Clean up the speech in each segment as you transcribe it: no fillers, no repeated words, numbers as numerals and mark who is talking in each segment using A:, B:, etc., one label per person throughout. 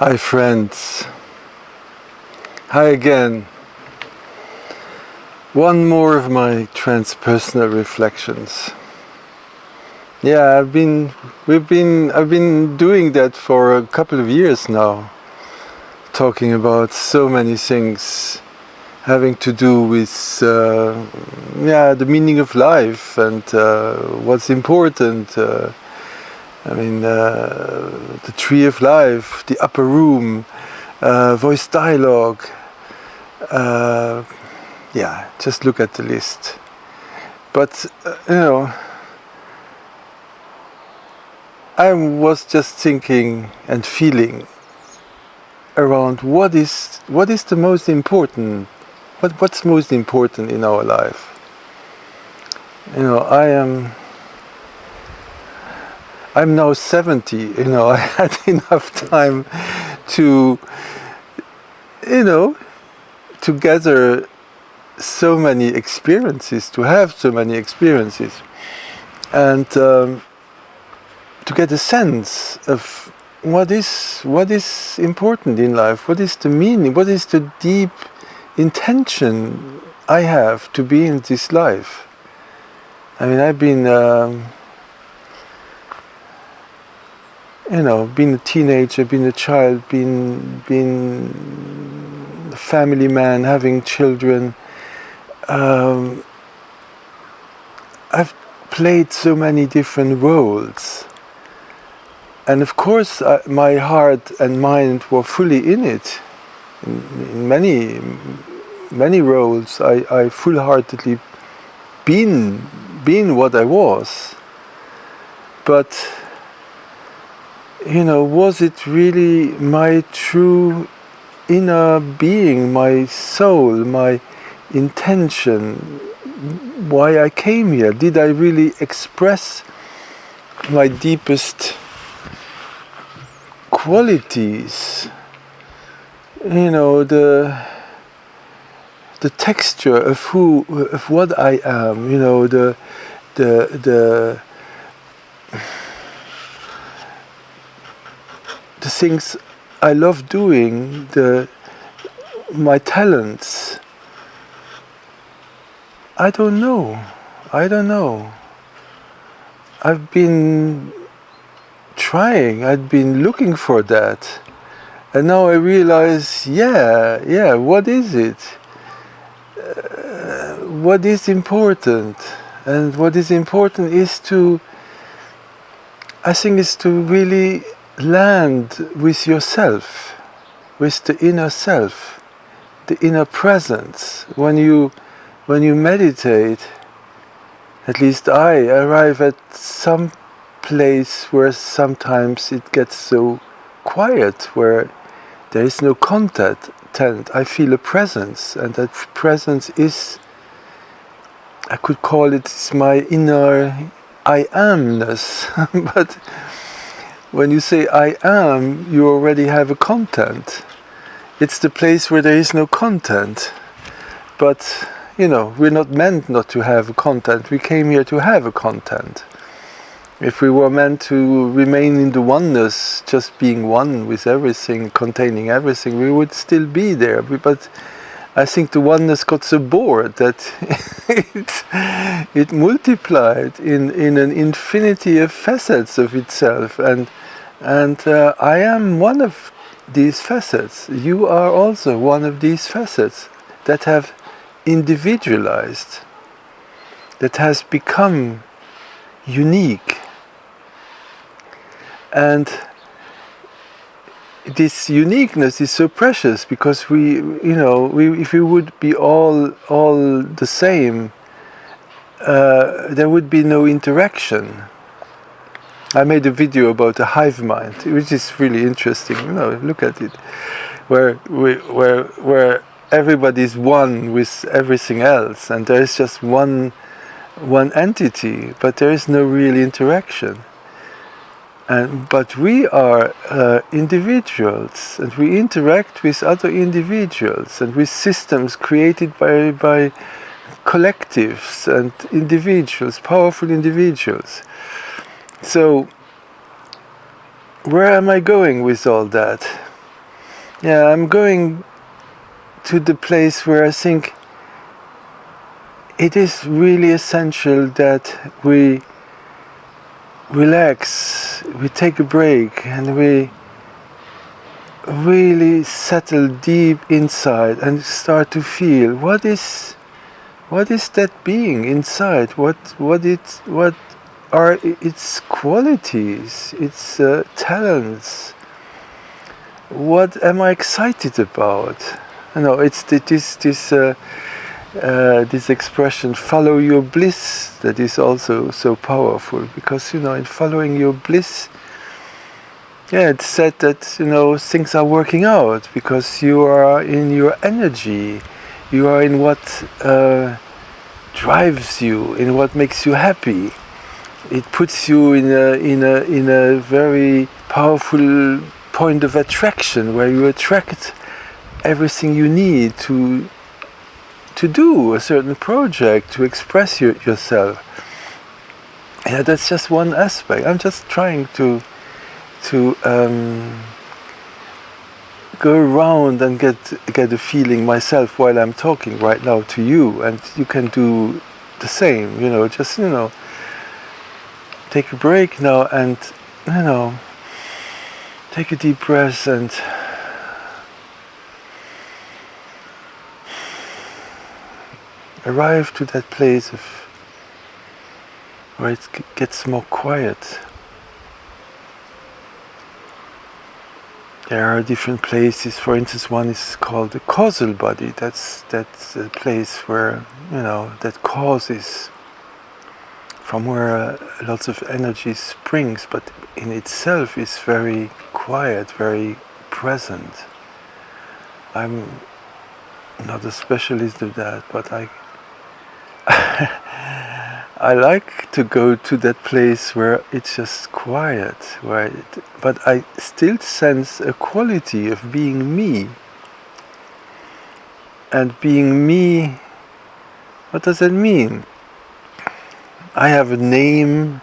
A: Hi friends, hi again. One more of my transpersonal reflections. Yeah, I've been doing that for a couple of years now, talking about so many things having to do with the meaning of life and what's important. The tree of life, the upper room, voice dialogue. Just look at the list. But I was just thinking and feeling around what is the most important, what's most important in our life. I'm now 70. I had enough time to to gather so many experiences, to have so many experiences, and to get a sense of what is important in life, what is the meaning, what is the deep intention I have to be in this life. I've been been a teenager, been a child, been a family man, having children. I've played so many different roles, and of course my heart and mind were fully in it. In many roles I full-heartedly been what I was. But was it really my true inner being, my soul, my intention, why I came here? Did I really express my deepest qualities? The texture of what I am, the things I love doing, my talents. I don't know. I've been trying, I've been looking for that. And now I realize, what is it? What is important? And what is important is to really land with yourself, with the inner self, the inner presence. When you meditate, at least I arrive at some place where sometimes it gets so quiet, where there is no content. I feel a presence, and that presence is, I could call it my inner I amness. But when you say I am, you already have a content. It's the place where there is no content. But, we're not meant not to have a content. We came here to have a content. If we were meant to remain in the oneness, just being one with everything, containing everything, we would still be there. But I think the oneness got so bored that it multiplied in an infinity of facets of itself. And I am one of these facets. You are also one of these facets that have individualized, that has become unique. And this uniqueness is so precious, because if we would be all the same, there would be no interaction. I made a video about the hive mind, which is really interesting. Look at it, where everybody's one with everything else, and there is just one entity, but there is no real interaction. But we are individuals, and we interact with other individuals and with systems created by collectives and individuals, powerful individuals. So where am I going with all that? Yeah, I'm going to the place where I think it is really essential that we relax, we take a break, and we really settle deep inside and start to feel what is that being inside, what are its qualities, its talents, what am I excited about. You know, it's this expression, follow your bliss, that is also so powerful, because, you know, in following your bliss, yeah, it's said that, you know, things are working out because you are in your energy, you are in what drives you, in what makes you happy. It puts you in a very powerful point of attraction where you attract everything you need to do a certain project, to express yourself. Yeah, that's just one aspect. I'm just trying to go around and get a feeling myself while I'm talking right now to you, and you can do the same. You know, just, you know, take a break now, and, you know, take a deep breath and arrive to that place of where it gets more quiet. There are different places. For instance, one is called the causal body. That's a place where, you know, that causes, from where lots of energy springs, but in itself is very quiet, very present. I'm not a specialist of that, but I like to go to that place where it's just quiet, but I still sense a quality of being me. And being me, what does that mean? I have a name,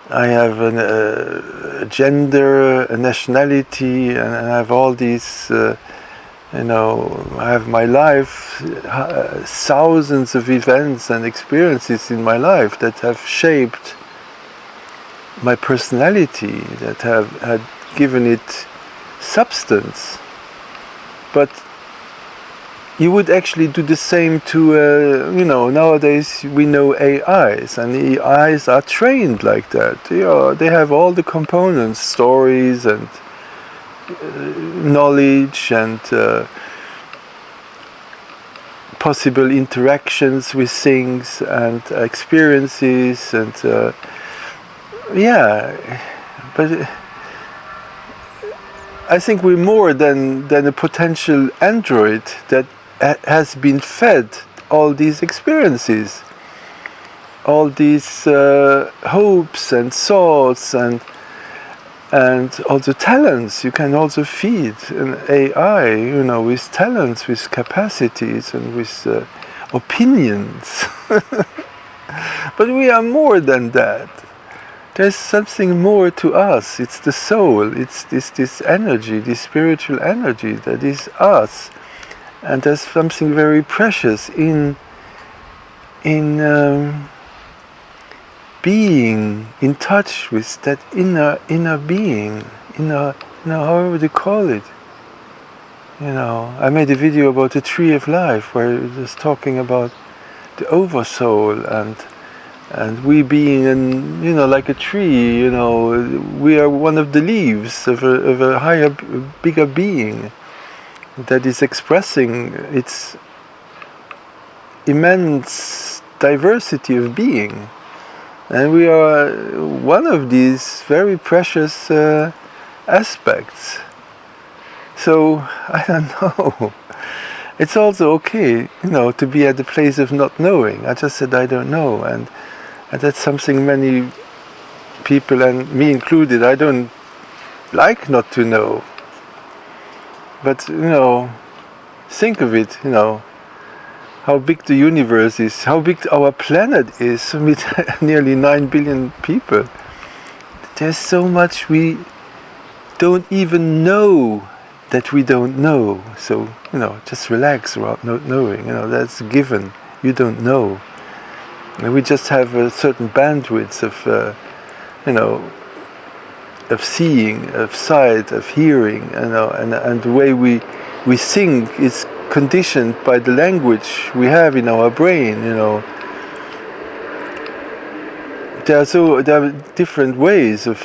A: I have a gender, a nationality, and I have all these, you know, I have my life, thousands of events and experiences in my life that have shaped my personality, that had given it substance. But you would actually do the same to, you know, nowadays we know AIs, and AIs are trained like that. They have all the components, stories and knowledge and possible interactions with things and experiences, and yeah, but I think we're more than a potential android that has been fed all these experiences, all these hopes and thoughts and also talents. You can also feed an AI, you know, with talents, with capacities, and with opinions. But we are more than that. There's something more to us. It's the soul. It's this energy, this spiritual energy that is us. And there's something very precious in being in touch with that inner being, however they call it. You know, I made a video about the tree of life where it was talking about the oversoul and we being you know, like a tree. You know, we are one of the leaves of a higher, bigger being that is expressing its immense diversity of being. And we are one of these very precious aspects. So, I don't know. It's also okay, you know, to be at the place of not knowing. I just said I don't know, and that's something many people, and me included, I don't like not to know. But, you know, think of it, you know, how big the universe is, how big our planet is, with nearly 9 billion people. There's so much we don't even know that we don't know. So, just relax about not knowing. That's given. You don't know. And we just have a certain bandwidth of seeing, of sight, of hearing, and the way we think is conditioned by the language we have in our brain. There are different ways of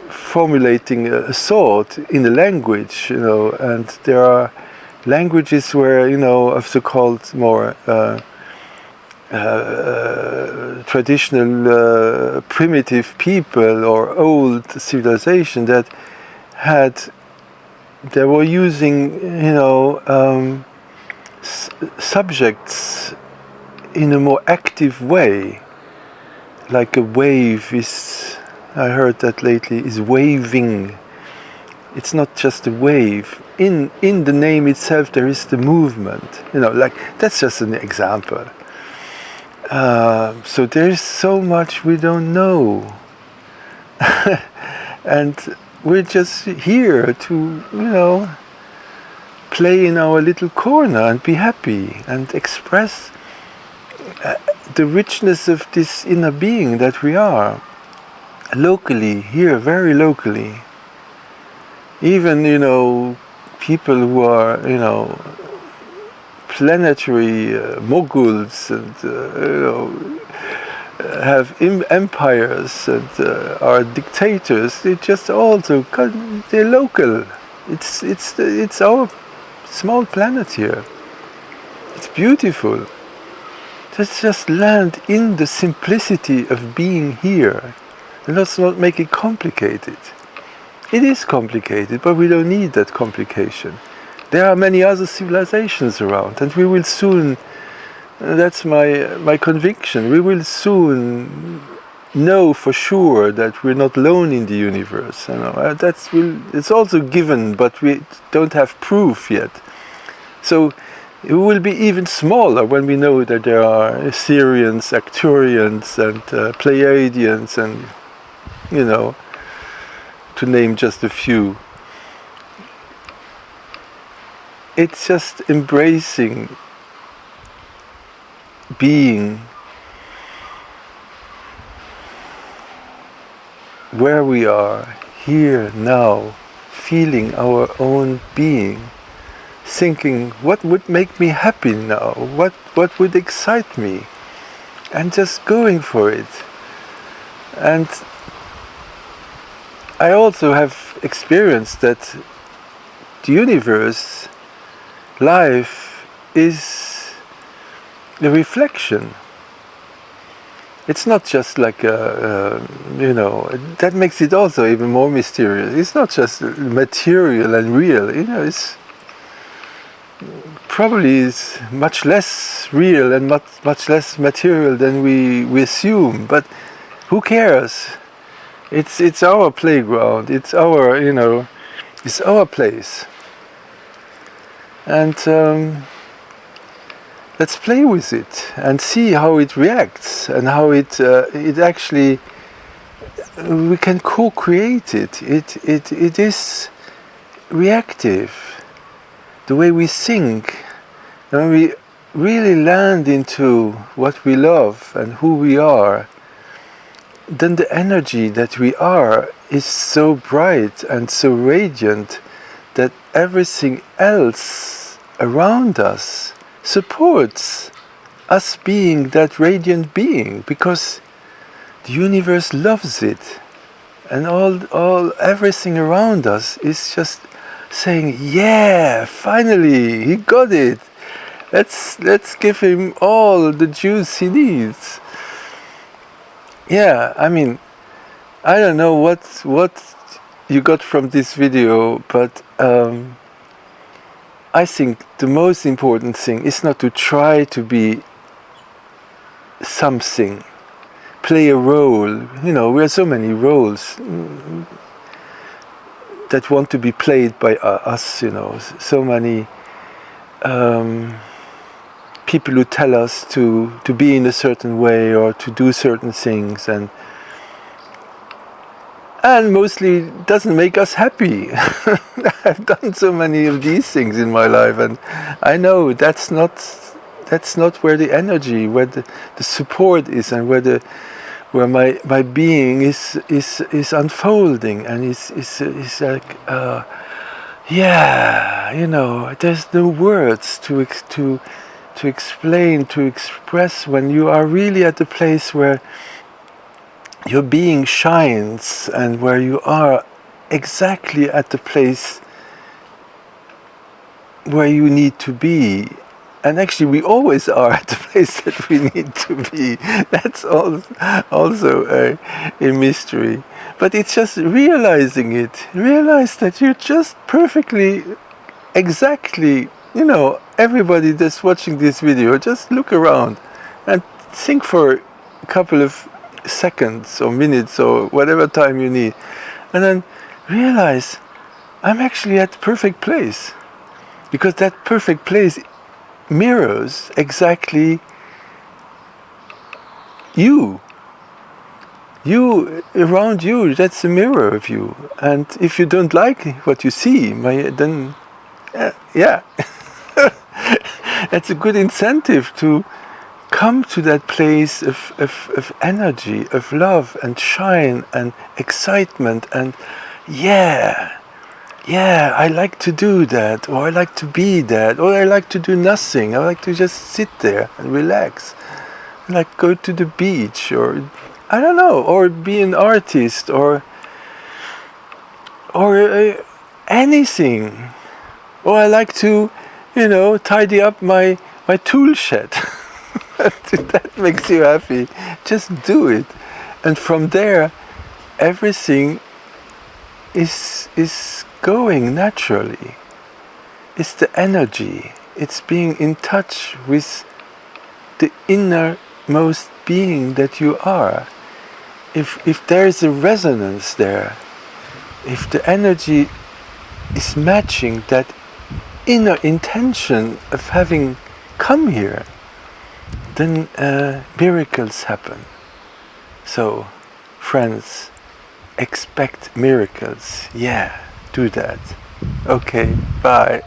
A: formulating a thought in a language, and there are languages where, of so-called more traditional primitive people or old civilization that they were using, subjects in a more active way, like a wave is. I heard that lately, is waving. It's not just a wave. In the name itself, there is the movement. Like that's just an example. So there is so much we don't know, and we're just here to, play in our little corner and be happy and express the richness of this inner being that we are. Locally, here, very locally. Even, people who are, planetary moguls and, have empires and are dictators, they just also, they're local. It's our small planet here. It's beautiful. Let's just land in the simplicity of being here. And let's not make it complicated. It is complicated, but we don't need that complication. There are many other civilizations around, and we will soon, that's my conviction, we will soon know for sure that we're not alone in the universe. It's also given, but we don't have proof yet. So it will be even smaller when we know that there are Assyrians, Arcturians, and Pleiadians, and to name just a few. It's just embracing being where we are, here, now, feeling our own being, thinking what would make me happy now, what would excite me, and just going for it. And I also have experienced that the universe, life, is a reflection. It's not just like that makes it also even more mysterious. It's not just material and real, it's probably is much less real and much less material than we assume, but who cares? It's our playground. It's our it's our place. And let's play with it and see how it reacts and how it actually we can co-create it. It is reactive. The way we think, and when we really land into what we love and who we are, then the energy that we are is so bright and so radiant that everything else around us supports us being that radiant being, because the universe loves it, and everything around us is just saying, yeah, finally he got it, let's give him all the juice he needs. Yeah, I mean, I don't know what you got from this video, but I think the most important thing is not to try to be something, play a role. We have so many roles that want to be played by us, so many people who tell us to be in a certain way or to do certain things, and and mostly doesn't make us happy. I've done so many of these things in my life, and I know that's not where the energy, where the support is, and where my being is unfolding, and is like yeah, you know, there's no words to explain, to express when you are really at the place where your being shines, and where you are exactly at the place where you need to be. And actually we always are at the place that we need to be. That's also a mystery. But it's just realizing it. Realize that you're just perfectly, exactly, you know, everybody that's watching this video, just look around and think for a couple of seconds or minutes or whatever time you need, and then realize I'm actually at the perfect place, because that perfect place mirrors exactly you around you. That's a mirror of you, and if you don't like what you see, then yeah that's a good incentive to come to that place of energy, of love and shine and excitement, and yeah, I like to do that, or I like to be that, or I like to do nothing. I like to just sit there and relax, like go to the beach, or I don't know, or be an artist, or anything. Or I like to, you know, tidy up my tool shed. If that makes you happy, just do it, and from there everything is going naturally. It's the energy, it's being in touch with the innermost being that you are. If there is a resonance there, if the energy is matching that inner intention of having come here, then miracles happen. So, friends, expect miracles. Yeah, do that. Okay, bye.